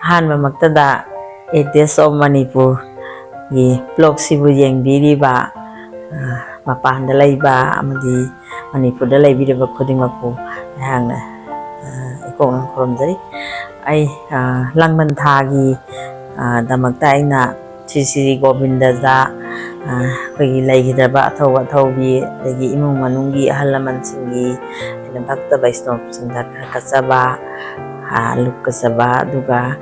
ꯑꯍꯥꯟꯕ ꯃꯛꯇꯗ A Taste of Manipur ꯒꯤ ꯕ꯭ꯂꯣꯒꯁꯤꯕꯨ ꯌꯦꯡꯕꯤꯔꯤꯕ ꯃꯄꯥꯟꯗ ꯂꯩꯕ ꯑꯃꯗꯤ ꯃꯅꯤꯄꯨꯔꯗ ꯂꯩꯕꯤꯔꯤꯕ ꯈꯨꯗꯤꯡꯃꯛꯄꯨ ꯑꯩꯍꯥꯛꯅ ꯏꯀꯣꯛꯅ ꯈꯨꯔꯨꯝꯖꯔꯤ꯫ ꯑꯩ ꯂꯥꯡꯕꯟ ꯊꯥꯒꯤ ꯗꯃꯛꯇ ꯑꯩꯅ ꯁ꯭ꯔꯤ ꯒꯣꯕꯤꯟꯗꯗ ꯑꯩꯈꯣꯏꯒꯤ ꯂꯩꯈꯤꯗ꯭ꯔꯕ ꯑꯊꯧ ꯑꯊꯧꯕꯤ ꯑꯗꯒꯤ ꯏꯃꯨꯡ ꯃꯅꯨꯡꯒꯤ ꯑꯍꯜ ꯂꯃꯟꯁꯤꯡꯒꯤ ꯑꯩꯅ ꯚꯛꯇ ꯕꯩꯁꯅꯣꯞꯁꯤꯡꯗ ꯈꯔ ꯀꯠꯆꯕ ꯂꯨꯞ ꯀꯠꯆꯕ ꯑꯗꯨꯒ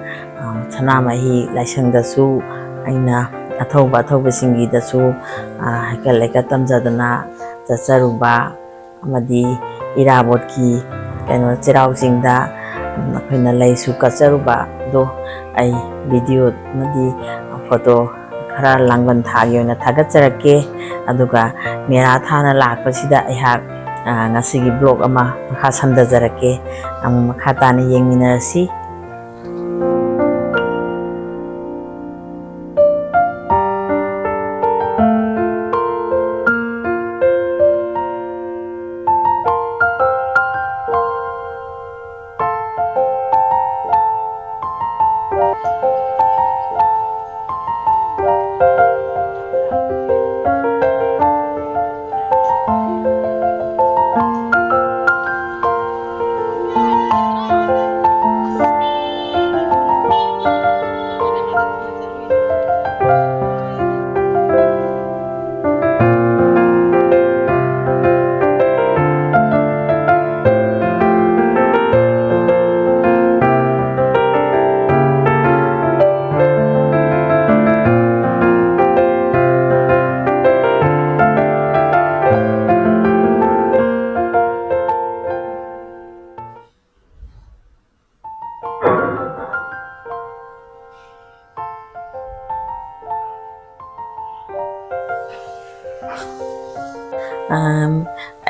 ꯁꯅꯥꯃꯍꯤ ꯂꯥꯏꯁꯪꯗꯁꯨ ꯑꯩꯅ ꯑꯊꯧꯕ ꯑꯊꯧꯕꯁꯤꯡꯒꯤꯗꯁꯨ ꯍꯩꯀꯠ ꯂꯩꯀꯠ ꯇꯝꯖꯗꯅ ꯆꯠꯆꯔꯨꯕ ꯑꯃꯗꯤ ꯏꯔꯥꯕꯣꯠꯀꯤ ꯆꯩꯔꯥꯎ ꯆꯤꯡꯗ ꯑꯩꯈꯣꯏꯅ ꯂꯩꯁꯨ ꯀꯠꯆꯔꯨꯕ ꯑꯗꯣ ꯑꯩ ꯚꯤꯗꯤꯑꯣ ꯑꯃꯗꯤ ꯐꯣꯇꯣ खरा लांगन थागी ओइना थागतजरके अदुगा मेरा थाना लाकपसिदा अइहाक ngasiगी blog ama makha samdajarake amu makha tani yengminarasi।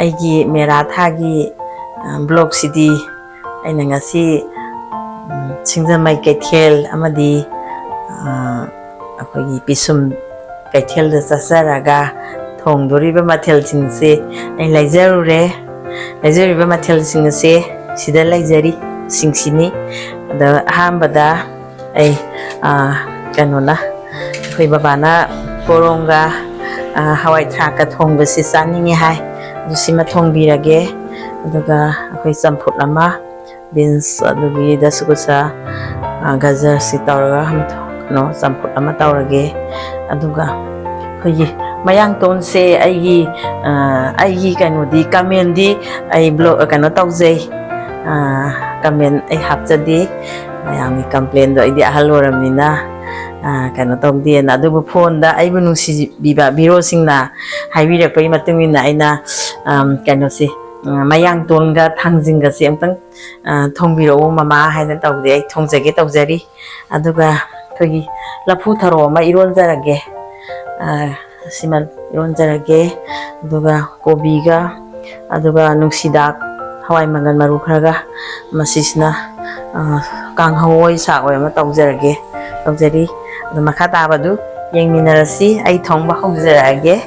ꯑꯩꯒꯤ ꯃꯦꯔꯥꯊꯥꯒꯤ ꯕ꯭ꯂꯣꯒꯁꯤꯗꯤ ꯑꯩꯅ ꯉꯁꯤ ꯁꯤꯡꯖꯃꯩ ꯀꯩꯊꯦꯜ ꯑꯃꯗꯤ ꯑꯩꯈꯣꯏꯒꯤ ꯄꯤꯁꯨꯝ ꯀꯩꯊꯦꯜꯗ ꯆꯠꯆꯔꯒ ꯊꯣꯡꯗꯣꯔꯤꯕ ꯃꯊꯦꯜꯁꯤꯡꯁꯦ ꯑꯩ ꯂꯩꯖꯔꯨꯔꯦ꯫ ꯂꯩꯖꯔꯤꯕ ꯃꯊꯦꯜꯁꯤꯡ ꯑꯁꯦ ꯁꯤꯗ ꯂꯩꯖꯔꯤ ꯁꯤꯡꯁꯤꯅꯤ꯫ ꯑꯗ ꯑꯍꯥꯟꯕꯗ ꯑꯩ ꯀꯩꯅꯣꯅ ꯑꯩꯈꯣꯏ ꯕꯕꯥꯅ ꯄꯣꯔꯣꯡꯒ hawai thaka thongbasi chaningi hai adu sima thongbirage aduga akhoi champut ama beans adugi dasugusa gajar si tawraga no champut ama tawrage aduga khoi mayang ton se aigi kanodi comment di ai blog kano tawjai comment ai hapjadi mayang complain do idi ahal oramnina kano tawdena adubu phone da aibu nungsi biba biro singna haibirakpai matungina aina kano si mayang tonga thangjinga si amtang thongbiro mama haina tawde ai thongjage tawjari aduga khogi lafu tharo ma ironjarage siman ironjarage aduga kobiga aduga nungsidak hawai mangan maru kharaga masisna kanghawoi saoi ma tawjarage tawjari adu makha tabadu yengminarasi ai thongba haujarage।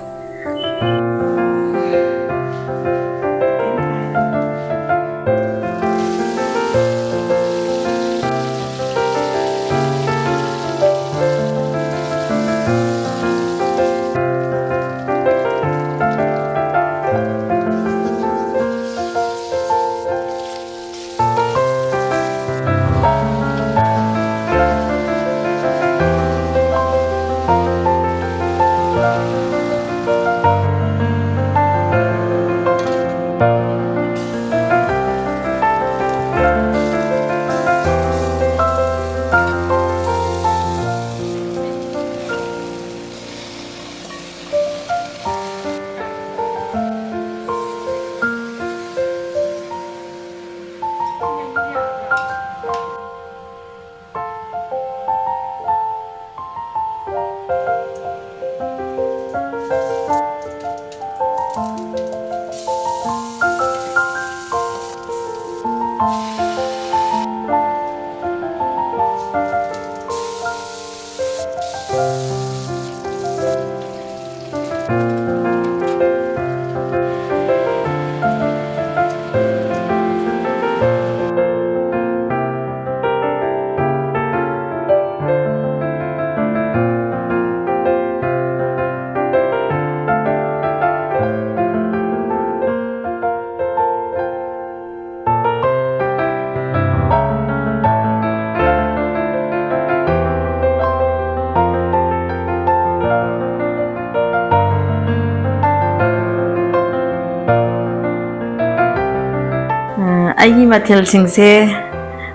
ꯑꯩꯒꯤ ꯃꯊꯦꯜꯁꯤꯡꯁꯦ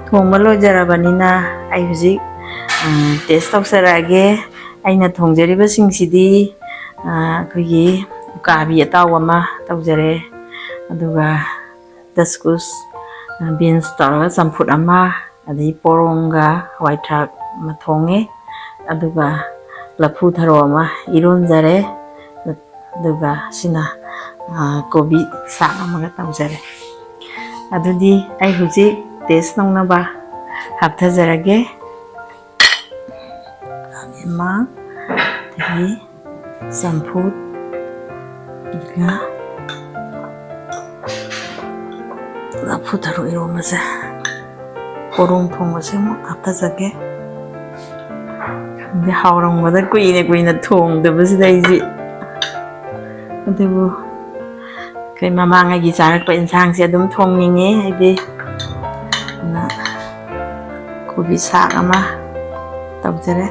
ꯊꯣꯡꯕ ꯂꯣꯏꯖꯔꯕꯅꯤꯅ ꯑꯩ ꯍꯧꯖꯤꯛ test ꯇꯧꯖꯔꯛꯑꯒꯦ ꯑꯩꯅ ꯊꯣꯡꯖꯔꯤꯕꯁꯤꯡꯁꯤꯗꯤ ꯑꯩꯈꯣꯏꯒꯤ ꯎꯀꯥꯕꯤ ꯑꯇꯥꯎꯕ ꯑꯃ ꯇꯧꯖꯔꯦ ꯑꯗꯨꯒ ꯗꯁꯀꯨꯁ ꯕꯤꯟꯁ ꯇꯧꯔꯒ ꯆꯝꯐꯨꯠ ꯑꯃ ꯑꯗꯩ ꯄꯣꯔꯣꯡꯒ ꯍꯋꯥꯏ ꯊꯔꯥꯛ ꯑꯃ ꯊꯣꯡꯉꯦ ꯑꯗꯨꯒ ꯂꯐꯨ ꯊꯔꯣ ꯑꯃ ꯏꯔꯣꯟꯖꯔꯦ ꯑꯗꯨꯒ ꯁꯤꯅ ꯀꯣꯕꯤ ꯁꯥꯛ ꯑꯃꯒ ꯇꯧꯖꯔꯦ ꯑꯗꯨꯗꯤ ꯑꯩ ꯍꯧꯖꯤꯛ ꯇꯦꯁ ꯇꯧꯅꯕ ꯍꯥꯞꯊꯖꯔꯒꯦ ꯑꯃ ꯑꯗꯒꯤ ꯆꯝꯐꯨꯠ ꯑꯗꯨꯒ लफू थरो इरोंबसे पोरोंग थोंबसे अमुक हाप्थाजगे दे हावरंबदा कुइने कुइने थोंदबसिदा इजि अदुबु कई ममांगागी चारकपा इन्सांगसे अदुम थोंनिंगे आइदि ना कोबी साग अमा तौजरे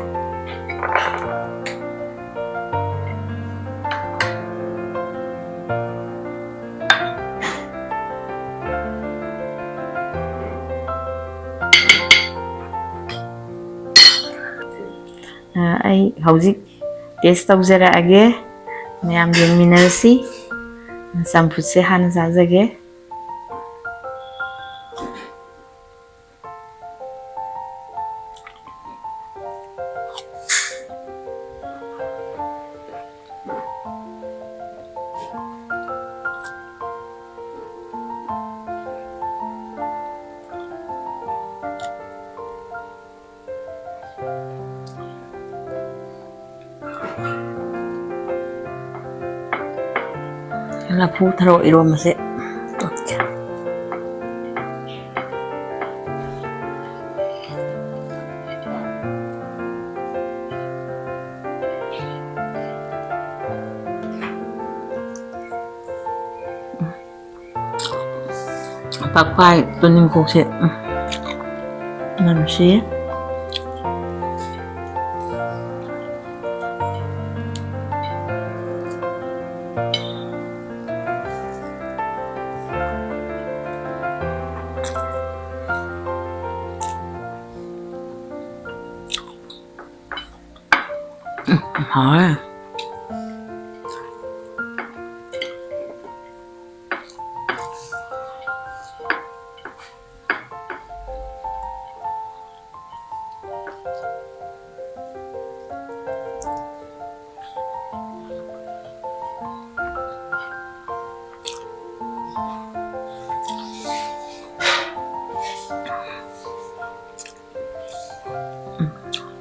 ꯑꯩ ꯍꯧꯖꯤꯛ ꯇꯦꯁ ꯇꯧꯖꯔꯛꯑꯒꯦ ꯃꯌꯥꯝ ꯌꯦꯡꯃꯤꯟꯅꯔꯁꯤ ꯆꯝꯐꯨꯠꯁꯦ ꯍꯥꯟꯅ ꯆꯥꯖꯒꯦ लफू thorough इरोंबसे pakpai tuning kokse namsi hả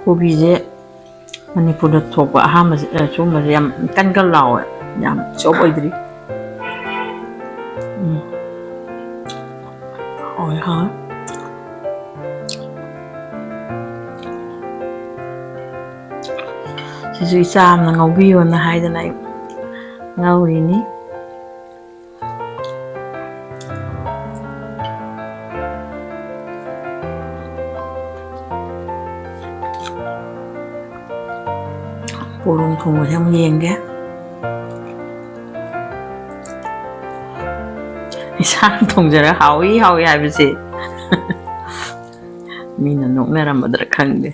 고비제 Manipurda thokpa ahama chumba yam kangal law yam chop oidri oi ha sisu isam na ngaubiyo na haidana ngaurini पोरोंग थोंबसे हम येंगे इसान थोंजरा हावी हावी हाबिसे मीना नोकनारमदरा खंगदे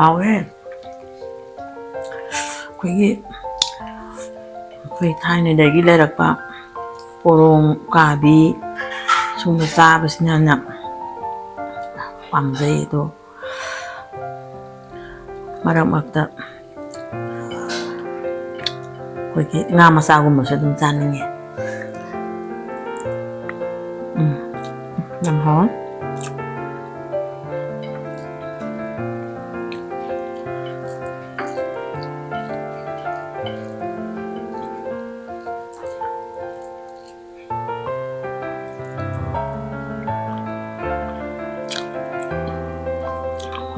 हावे कोई थाइनेदगी लेरक्पा पोरोंग काबी सुंग चाबसिना ना पामजै दो मरक मक्ता कोई nga masaगुम्बसु अदुम चानिंगे yam hon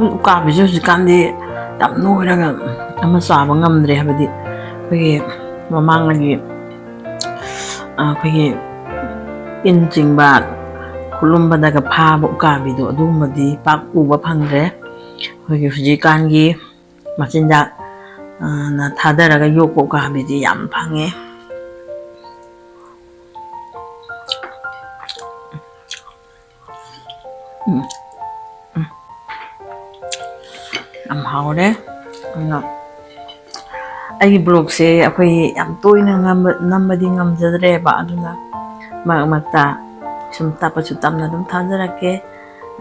उकाबीसे हजिकान्दी याम नोइरागा अमा चाबा ngamdre habadi khogi mamangagi khogi in chingba ꯈꯨꯠꯂꯨꯝꯕꯗꯒ ꯐꯥꯕ ꯎꯀꯥꯕꯤꯗꯣ ꯑꯗꯨꯒꯨꯝꯕꯗꯤ ꯄꯥꯛ ꯎꯕ ꯐꯪꯗ꯭ꯔꯦ ꯑꯩꯈꯣꯏꯒꯤ ꯍꯧꯖꯤꯛꯀꯥꯟꯒꯤ ꯃꯆꯤꯟꯖꯥꯛ ꯅ ꯊꯥꯗꯔꯒ ꯌꯣꯛꯄ ꯎꯀꯥꯕꯤꯗꯤ ꯌꯥꯝ ꯐꯪꯉꯦ ꯌꯥꯝ ꯍꯥꯎꯔꯦ ꯑꯗꯨꯅ ꯑꯩꯒꯤ ꯕ꯭ꯂꯣꯛꯁꯦ ꯑꯩꯈꯣꯏ ꯌꯥꯝ ꯇꯣꯏꯅ ꯅꯝꯕꯗꯤ ꯉꯝꯖꯗ꯭ꯔꯦꯕ ꯑꯗꯨꯅ ꯃꯔꯛ ꯃꯔꯛꯇ ꯁꯨꯝ ꯇꯞꯄꯁꯨ ꯇꯞꯅ ꯑꯗꯨꯝ ꯊꯥꯖꯔꯛꯀꯦ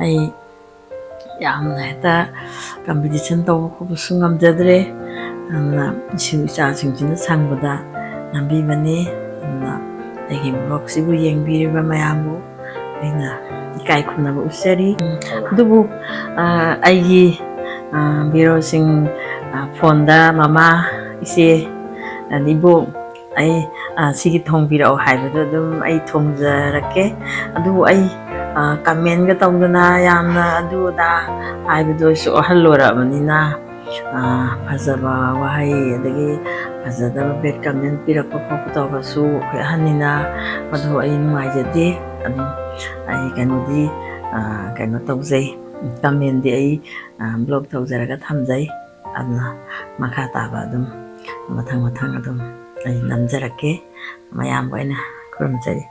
ꯑꯩ ꯌꯥꯝꯅ ꯍꯦꯛꯇ ꯀꯝꯄꯤꯇꯤꯁꯟ ꯇꯧꯕ ꯈꯣꯠꯄꯁꯨ ꯉꯝꯖꯗ꯭ꯔꯦ ꯑꯗꯨꯅ ꯏꯁꯨ ꯏꯆꯥꯁꯤꯡꯁꯤꯅ ꯁꯪꯕꯗ ꯅꯝꯕꯤꯕꯅꯤ ꯑꯗꯨꯅ ꯑꯩꯒꯤ ꯕ꯭ꯂꯣꯛꯁꯤꯕꯨ ꯌꯦꯡꯕꯤꯔꯤꯕ ꯃꯌꯥꯝꯕꯨ ꯑꯩꯅ ꯏꯀꯥꯏ ꯈꯨꯝꯅꯕ ꯎꯠꯆꯔꯤ ꯑꯗꯨꯕꯨ ꯑꯩꯒꯤ ꯚꯤꯗꯤꯑꯣꯁꯤꯡ ꯐꯣꯟꯗ ꯃꯃꯥ ꯏꯆꯦ ꯏꯕꯣꯛ ꯑꯩ ꯁꯤꯒꯤ ꯊꯣꯡꯕꯤꯔꯛꯑꯣ ꯍꯥꯏꯕꯗꯣ ꯑꯗꯨꯝ ꯑꯩ ꯊꯣꯡꯖꯔꯛꯀꯦ ꯑꯗꯨꯕꯨ ꯑꯩ ꯀꯃꯦꯟꯒ ꯇꯧꯗꯅ ꯌꯥꯝꯅ ꯑꯗꯨ ꯑꯗꯥ ꯍꯥꯏꯕꯗꯣ ꯑꯩꯁꯨ ꯑꯍꯜ ꯑꯣꯏꯔꯛꯑꯕꯅꯤꯅ ꯐꯖꯕ ꯋꯥꯍꯩ ꯑꯗꯒꯤ ꯐꯖꯗꯕ ꯕꯦꯠ ꯀꯃꯦꯟ ꯄꯤꯔꯛꯄ ꯈꯣꯠꯄ ꯇꯧꯕꯁꯨ ꯑꯩꯈꯣꯏ ꯑꯍꯟꯅꯤꯅ ꯃꯗꯨ ꯑꯩ ꯅꯨꯡꯉꯥꯏꯖꯗꯦ ꯑꯗꯨꯝ ꯑꯩ ꯀꯩꯅꯣꯗꯤ ꯀꯩꯅꯣ ꯇꯧꯖꯩ ꯀꯃꯦꯟꯗꯤ ꯑꯩ ꯕ꯭ꯂꯣꯛ ꯇꯧꯖꯔꯒ ꯊꯝꯖꯩ ꯑꯗꯨꯅ ꯃꯈꯥ ꯇꯥꯕ ꯑꯗꯨꯝ ꯃꯊꯪ ꯑꯗꯨꯝ ꯑꯩ ꯅꯝꯖꯔꯛꯀꯦ ꯃꯌꯥꯝꯕꯨ ꯑꯩꯅ ꯈꯨꯔꯨꯝꯖꯔꯤ